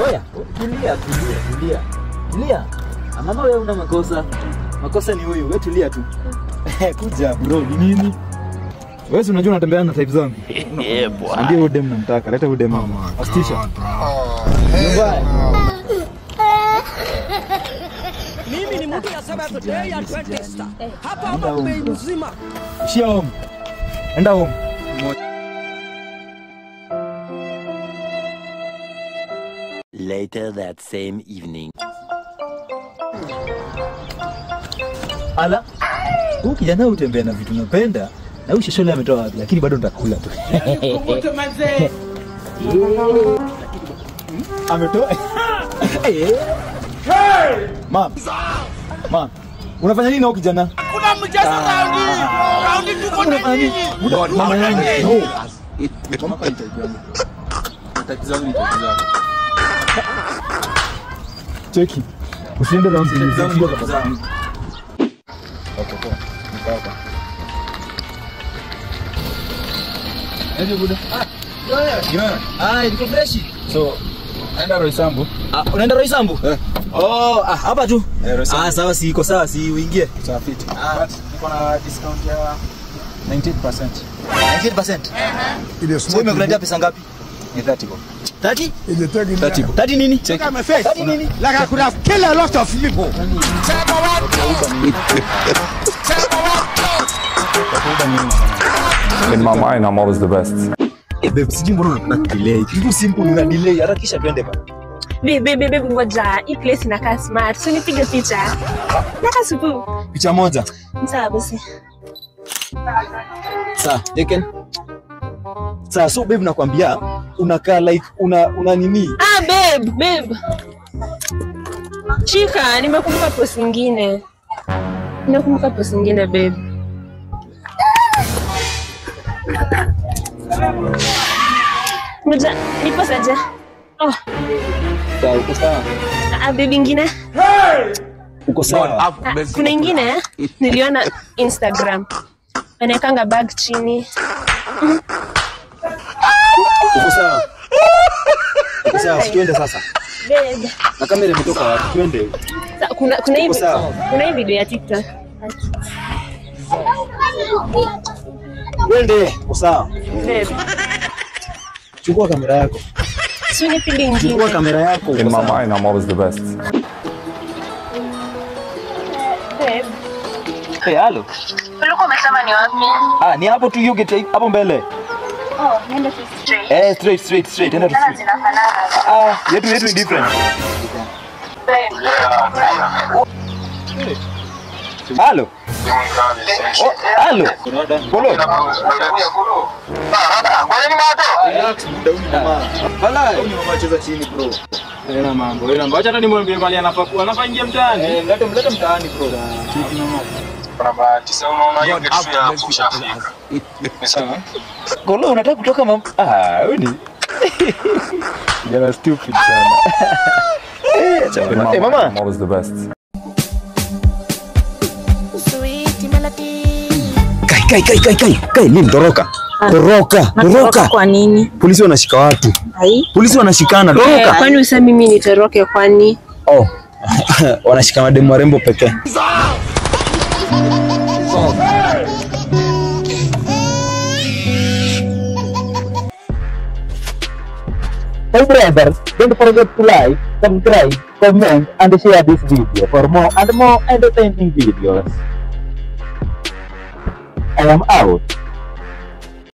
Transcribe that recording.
Oya, tulia. Mama wewe una makosa. Makosa ni huyu. Wewe tulia tu. Kuja bro, ni nini? Wewe unajua unatembea na type zangu. Ndio huyo dem namtaka. Leta huyo dem mama. Astisha. Mimi ni mtu ya Sabato Day Adventist. Hapa bei mzima. Ishia home. Enda home. Later that same evening. Ala. Huyu kijana utembea na vitu napenda. Na huyu shosho leo ametoa wapi? Lakini bado nitakula tu. Kumoto manze. Ametoa. Mam. Unafanya nini na huyu kijana? Kuna mchezo raundi tuko na nini? Mama yangu. Mama kwa tatizo ni tatizo. Cheki. Usiende round zangu. Okay, poa. Niko Ndio buda. Niko fresh. So, enda Roysambu. Unaenda Roysambu? Hapa tu. Roysambu. Sawa, si iko sawa, si uingie. Sawa fit. But niko na discount ya 98%. 98%. So umekuletea pesa ngapi? Ni 30 bob. 30? 30 bob. 30 nini? Check. 30 nini? Like I could have killed a lot of people. In my mind, I'm always the best. Babe, sijui mbona unataka delay. Kitu simple una delay, harakisha twende bana. Babe, ngoja. Hii place inakaa smart. So nipige picha. Nataka supu. Picha moja. Sawa basi. Sawa, Deken. Sawa, so babe nakwambia unakaa like una nini? Babe. Chika, nimekumbuka post nyingine. Babe. Ngoja, nipo saja. Sawa, uko sawa. Babe ingine? Uko sawa. Kuna ingine niliona Instagram. Anawekanga bag chini. Uko sawa. Uko sawa, twende sasa. Babe. Na kamera imetoka wapi? Twende. Kuna hii video ya TikTok. Twende. Uko sawa. Babe. Chukua kamera yako. Si nipige ingine. Chukua kamera yako. In my mind, I'm always the best. Babe. Halo. Ulikuwa umesema ni wapi? Ni hapo tu hiyo gate hapo mbele. Nenda straight. Straight. Enda tu. Zinafanana. Yetu ni different. Halo. Halo. Polo. Ni mama cheza chini bro. Ena mambo. Acha hata nimwambie bali anaingia mtaani. Mlete mtaani bro. Chiki na mambo. Kuna bahati sasa unaona hiyo kitu ya kushafika. Sawa. Polo unataka kutoka mama? Wewe ni. Jana stupid sana. In my mind, Mama. I'm always the best. Kai, nini toroka? Toroka. Kwa nini? Polisi wanashika watu. Hai. Polisi wanashikana, toroka. Kwani useme mimi nitoroke kwani? Wanashika mademu warembo pekee. Hey brother, don't forget to like, subscribe, comment and share this video for more and more entertaining videos. I am out.